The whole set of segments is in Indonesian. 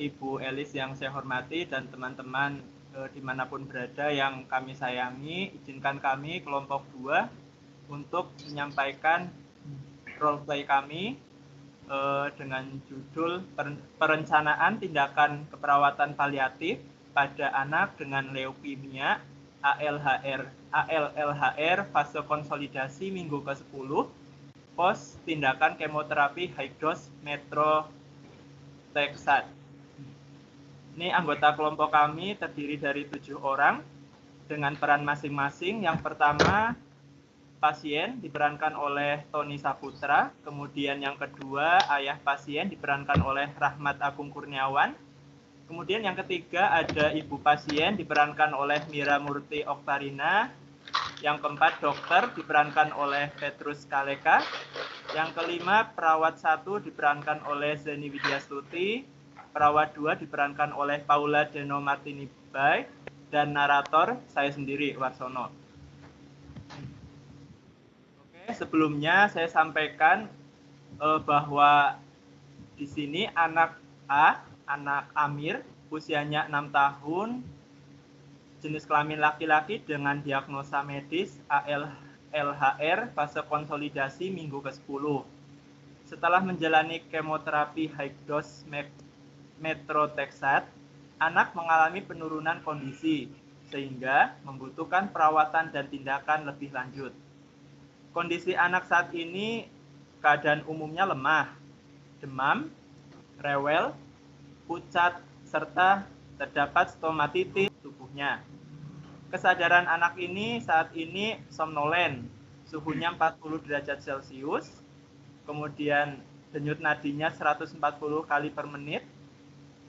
Ibu Elis yang saya hormati dan teman-teman dimanapun berada yang kami sayangi, izinkan kami kelompok 2 untuk menyampaikan roleplay kami dengan judul Perencanaan Tindakan Keperawatan Paliatif pada Anak dengan Leukemia ALLHR fase konsolidasi minggu ke-10 pos tindakan kemoterapi high dose methotrexate. Ini anggota kelompok kami terdiri dari 7 orang dengan peran masing-masing. Yang pertama, pasien diperankan oleh Tony Saputra. Kemudian yang kedua, ayah pasien diperankan oleh Rahmat Agung Kurniawan. Kemudian yang ketiga ada ibu pasien diperankan oleh Mira Murti Oktarina. Yang keempat, dokter diperankan oleh Petrus Kaleka. Yang kelima, perawat 1 diperankan oleh Zeni Widyastuti. Perawat 2 diperankan oleh Paula Deno Martini Bay, dan narator saya sendiri, Warsono. Oke, sebelumnya saya sampaikan bahwa di sini anak A, anak Amir, usianya 6 tahun, jenis kelamin laki-laki dengan diagnosa medis ALLHR fase konsolidasi minggu ke-10. Setelah menjalani kemoterapi high dose methotrexate, anak mengalami penurunan kondisi sehingga membutuhkan perawatan dan tindakan lebih lanjut. Kondisi anak saat ini keadaan umumnya lemah, demam, rewel, pucat, serta terdapat stomatitis tubuhnya. Kesadaran anak ini saat ini somnolen, suhunya 40 derajat Celcius, kemudian denyut nadinya 140 kali per menit,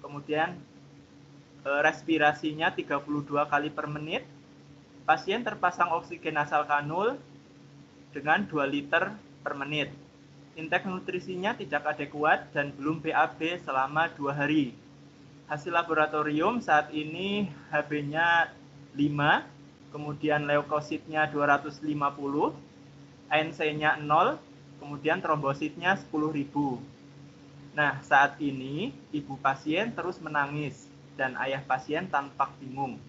kemudian respirasinya 32 kali per menit. Pasien terpasang oksigen nasal kanul dengan 2 liter per menit. Intake nutrisinya tidak adekuat dan belum BAB selama 2 hari. Hasil laboratorium saat ini HB-nya 5, kemudian leukositnya 250, ANC-nya 0, kemudian trombositnya 10.000. Nah, saat ini ibu pasien terus menangis dan ayah pasien tampak bingung.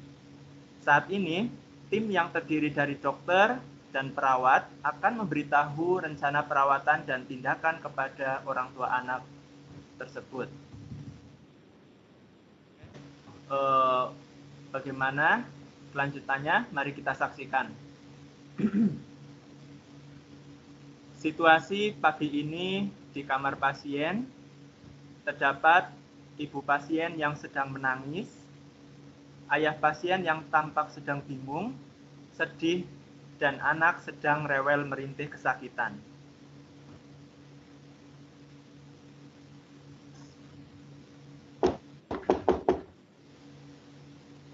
Saat ini, tim yang terdiri dari dokter dan perawat akan memberitahu rencana perawatan dan tindakan kepada orang tua anak tersebut. Bagaimana kelanjutannya? Mari kita saksikan. Situasi pagi ini di kamar pasien. Terdapat ibu pasien yang sedang menangis, ayah pasien yang tampak sedang bingung, sedih, dan anak sedang rewel merintih kesakitan.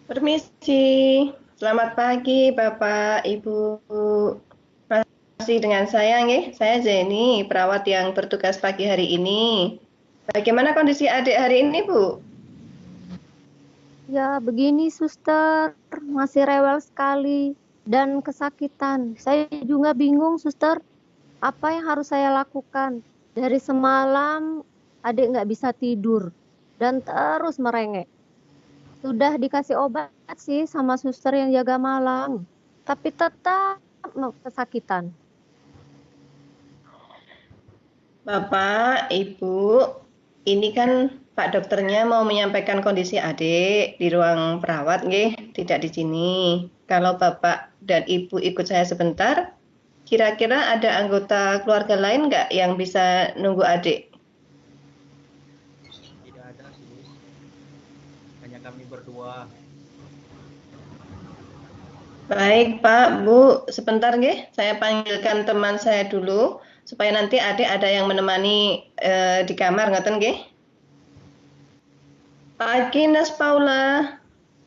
Permisi, selamat pagi Bapak, Ibu. Masih dengan saya, nggih? Saya Zeni, perawat yang bertugas pagi hari ini. Bagaimana kondisi adik hari ini, Bu? Ya, begini suster, masih rewel sekali dan kesakitan. Saya juga bingung suster, apa yang harus saya lakukan? Dari semalam adik nggak bisa tidur dan terus merengek. Sudah dikasih obat sih sama suster yang jaga malam, tapi tetap kesakitan. Bapak, Ibu, ini kan Pak dokternya mau menyampaikan kondisi adik di ruang perawat, nggih, tidak di sini. Kalau Bapak dan Ibu ikut saya sebentar, kira-kira ada anggota keluarga lain nggak yang bisa nunggu adik? Tidak ada sih, hanya kami berdua. Baik Pak, Bu, sebentar nggih, saya panggilkan teman saya dulu supaya nanti adik ada yang menemani di kamar, ngoten nggih. Pagi Nas Paula.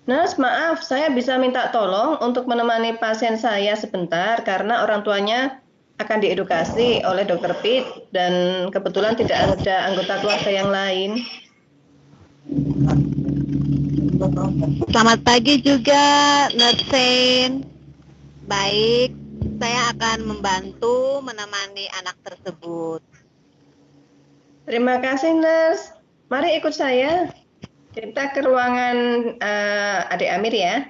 Nas, maaf, saya bisa minta tolong untuk menemani pasien saya sebentar karena orang tuanya akan diedukasi oleh Dokter Pit dan kebetulan tidak ada anggota keluarga yang lain. Selamat pagi juga, Nursen. Baik, saya akan membantu menemani anak tersebut. Terima kasih, Nurse. Mari ikut saya. Kita ke ruangan Adik Amir ya.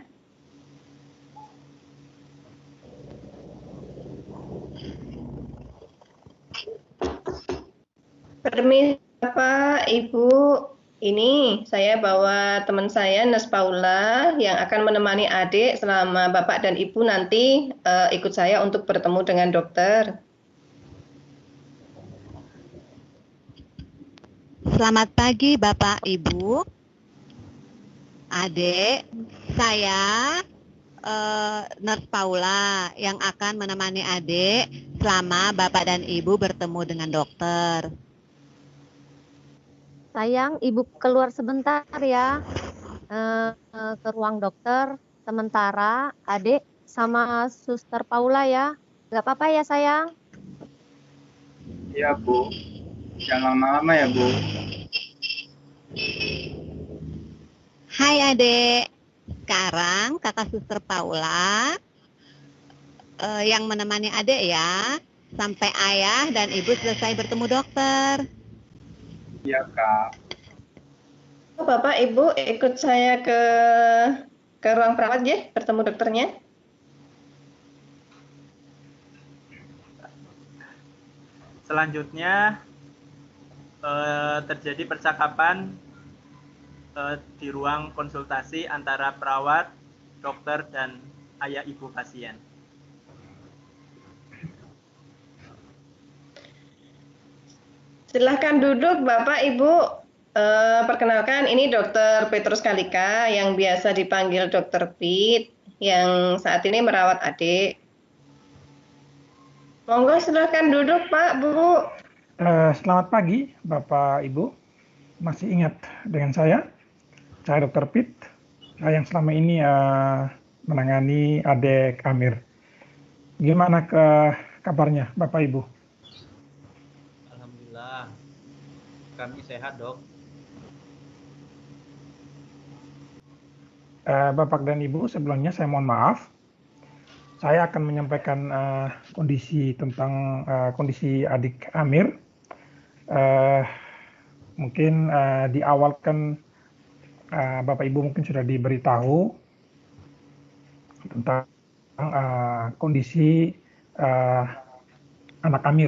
Permisi Bapak, Ibu. Ini saya bawa teman saya, Nes Paula, yang akan menemani adik selama Bapak dan Ibu nanti ikut saya untuk bertemu dengan dokter. Selamat pagi Bapak Ibu. Adik, saya Nurse Paula yang akan menemani adik selama Bapak dan Ibu bertemu dengan dokter. Sayang, ibu keluar sebentar ya ke ruang dokter. Sementara adik sama suster Paula ya. Gak apa-apa ya sayang? Iya Bu, jangan lama-lama ya Bu. Hai adik, sekarang kakak suster Paula yang menemani adik ya. Sampai ayah dan ibu selesai bertemu dokter. Iya Kak. Bapak, Ibu ikut saya ke ruang perawat ya, bertemu dokternya. Selanjutnya terjadi percakapan di ruang konsultasi antara perawat, dokter, dan ayah ibu pasien. Silahkan duduk Bapak Ibu. Perkenalkan ini Dokter Petrus Kalika yang biasa dipanggil Dokter Pit yang saat ini merawat adik. Monggo silahkan duduk Pak, Bu. Selamat pagi Bapak Ibu. Masih ingat dengan saya? Saya Dr. Pit yang selama ini menangani adik Amir. Gimana kabarnya Bapak Ibu? Alhamdulillah, kami sehat dok. Bapak dan Ibu, sebelumnya saya mohon maaf. Saya akan menyampaikan kondisi tentang kondisi adik Amir. Mungkin di awal kan Bapak Ibu mungkin sudah diberitahu tentang kondisi anak Amir.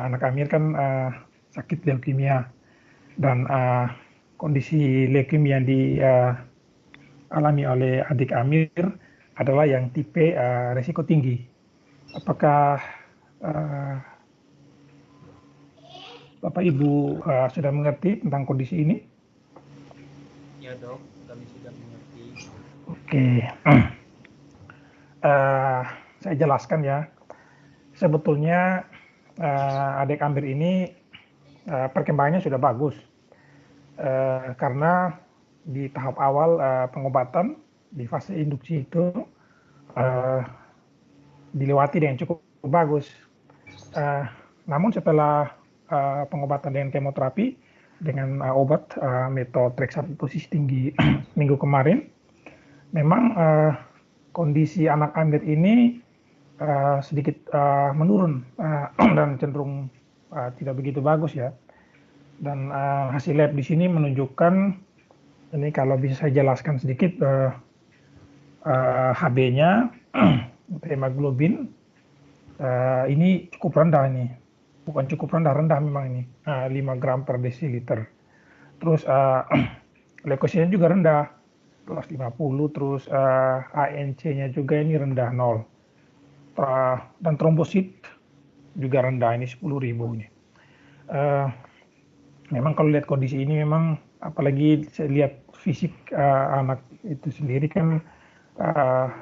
Anak Amir kan sakit leukemia dan kondisi leukemia yang dialami oleh adik Amir adalah yang tipe resiko tinggi. Apakah Bapak Ibu sudah mengerti tentang kondisi ini? Ya dok, kami sudah mengerti. Oke, saya jelaskan ya. Sebetulnya adik Amir ini perkembangannya sudah bagus karena di tahap awal pengobatan di fase induksi itu dilewati dengan cukup bagus. Namun setelah pengobatan dengan kemoterapi dengan obat metotrexat dosis tinggi minggu kemarin, memang kondisi anak Amir ini sedikit menurun dan cenderung tidak begitu bagus ya. Dan hasil lab di sini menunjukkan, ini kalau bisa saya jelaskan sedikit, HB-nya, hemoglobin ini cukup rendah ini, bukan cukup rendah memang ini, 5 gram per desiliter. Terus leukositnya juga rendah, plus 50, terus ANC-nya juga ini rendah 0. Dan trombosit juga rendah, ini 10.000 ini. Memang kalau lihat kondisi ini memang, apalagi saya lihat fisik anak itu sendiri kan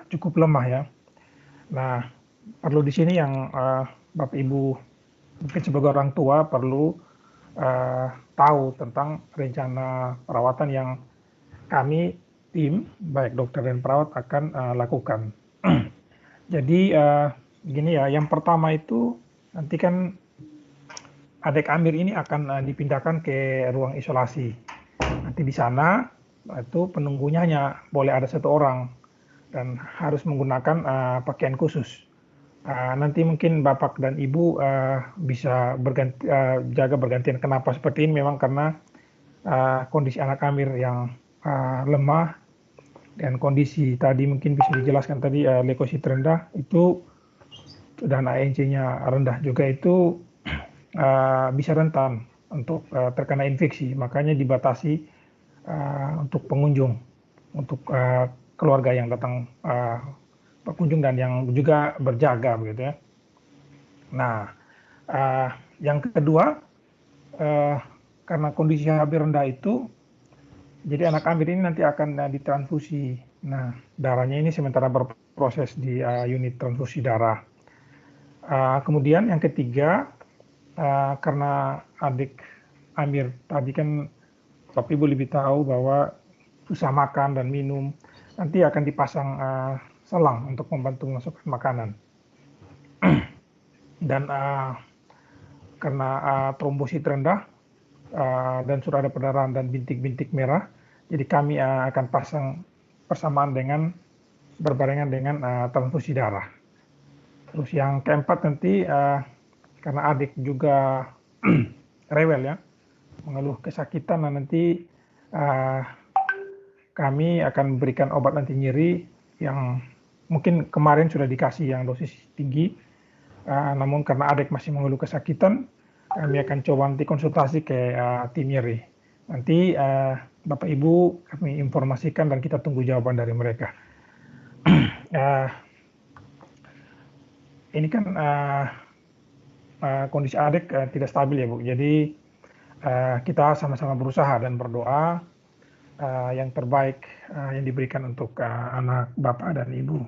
cukup lemah ya. Nah, perlu di sini yang Bapak Ibu mungkin sebagai orang tua perlu tahu tentang rencana perawatan yang kami tim baik dokter dan perawat akan lakukan. Jadi gini ya, yang pertama itu nanti kan adik Amir ini akan dipindahkan ke ruang isolasi. Nanti di sana itu penunggunya hanya boleh ada 1 orang dan harus menggunakan pakaian khusus. Nanti mungkin Bapak dan Ibu bisa jaga bergantian. Kenapa seperti ini? Memang karena kondisi anak Amir yang lemah dan kondisi tadi mungkin bisa dijelaskan tadi leukosit rendah itu dan ANC-nya rendah juga itu bisa rentan untuk terkena infeksi, makanya dibatasi untuk pengunjung, untuk keluarga yang datang berkunjung dan yang juga berjaga begitu ya. Nah, yang kedua karena kondisi HB rendah itu, jadi anak Amir ini nanti akan ditransfusi. Nah, darahnya ini sementara berproses di unit transfusi darah. Kemudian yang ketiga, karena adik Amir tadi kan Bapak Ibu lebih tahu bahwa susah makan dan minum, nanti akan dipasang selang untuk membantu masukkan makanan. Dan karena trombosit rendah dan sudah ada perdarahan dan bintik-bintik merah, jadi kami akan pasang bersamaan dengan berbarengan dengan transfusi darah. Terus yang keempat nanti karena adik juga rewel ya, mengeluh kesakitan, dan nanti kami akan memberikan obat anti nyeri yang mungkin kemarin sudah dikasih yang dosis tinggi, namun karena adik masih mengeluh kesakitan, kami akan coba nanti konsultasi ke tim nyeri. Nanti Bapak Ibu kami informasikan dan kita tunggu jawaban dari mereka. Ini kan kondisi adik tidak stabil ya Bu, jadi kita sama-sama berusaha dan berdoa yang terbaik yang diberikan untuk anak Bapak dan Ibu.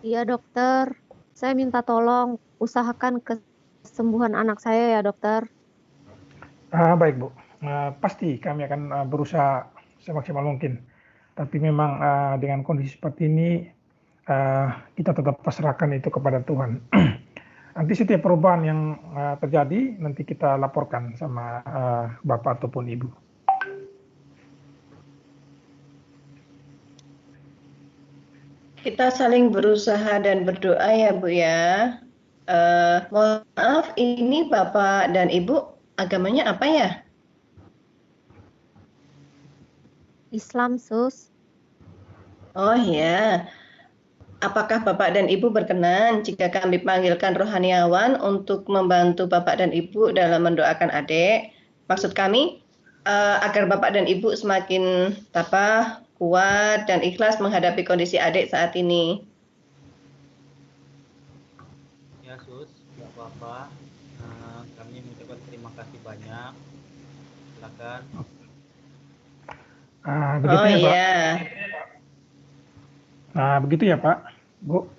Iya dokter, saya minta tolong usahakan kesembuhan anak saya ya dokter. Baik Bu, pasti kami akan berusaha semaksimal mungkin. Tapi memang dengan kondisi seperti ini kita tetap pasrahkan itu kepada Tuhan. Nanti setiap perubahan yang terjadi nanti kita laporkan sama Bapak ataupun Ibu. Kita saling berusaha dan berdoa ya Bu ya. Mohon maaf, ini Bapak dan Ibu agamanya apa ya? Islam sus. Oh ya. Apakah Bapak dan Ibu berkenan jika kami panggilkan rohaniawan untuk membantu Bapak dan Ibu dalam mendoakan adik? Maksud kami agar Bapak dan Ibu semakin tabah, kuat, dan ikhlas menghadapi kondisi adik saat ini. Ya sus, nggak apa-apa. Kami mengucapkan terima kasih banyak. Silakan. Begitu ya Pak. Iya. Begitu ya Pak, Bu.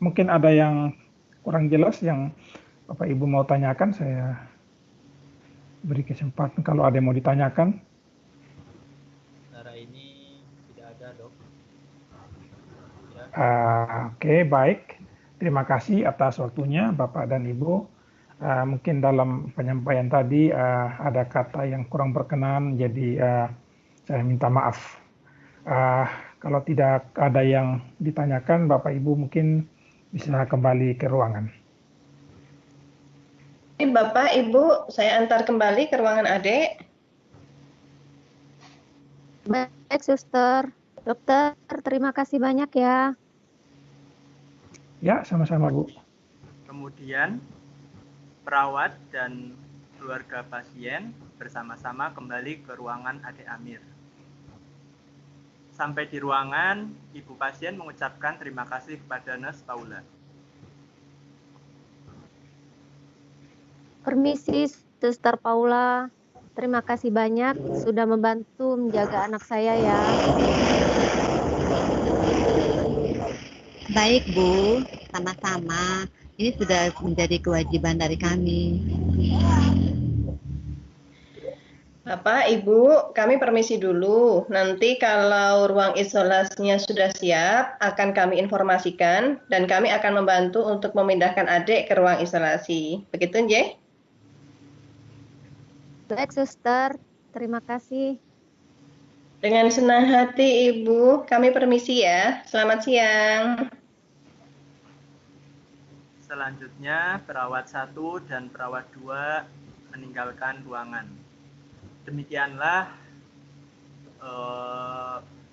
Mungkin ada yang kurang jelas yang Bapak Ibu mau tanyakan, saya beri kesempatan kalau ada yang mau ditanyakan. Cara ini tidak ada dok. Ya. Oke, baik. Terima kasih atas waktunya Bapak dan Ibu. Mungkin dalam penyampaian tadi ada kata yang kurang berkenan, jadi saya minta maaf. Kalau tidak ada yang ditanyakan, Bapak Ibu mungkin bisa kembali ke ruangan. Bapak, Ibu, saya antar kembali ke ruangan adik. Baik suster. Dokter, terima kasih banyak ya. Ya, sama-sama Bu. Kemudian perawat dan keluarga pasien bersama-sama kembali ke ruangan adik Amir. Sampai di ruangan, ibu pasien mengucapkan terima kasih kepada Nurse Paula. Permisi, Suster Paula. Terima kasih banyak sudah membantu menjaga anak saya ya. Baik Bu, sama-sama. Ini sudah menjadi kewajiban dari kami. Bapak, Ibu, kami permisi dulu. Nanti kalau ruang isolasinya sudah siap, akan kami informasikan dan kami akan membantu untuk memindahkan adik ke ruang isolasi. Begitu, Nje? Baik, suster. Terima kasih. Dengan senang hati, Ibu. Kami permisi ya. Selamat siang. Selanjutnya, perawat 1 dan perawat 2 meninggalkan ruangan. Demikianlah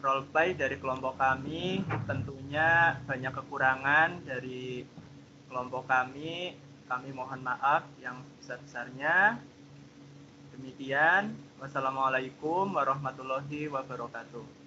roleplay dari kelompok kami. Tentunya banyak kekurangan dari kelompok kami. Kami mohon maaf yang besar-besarnya. Demikian. Wassalamualaikum warahmatullahi wabarakatuh.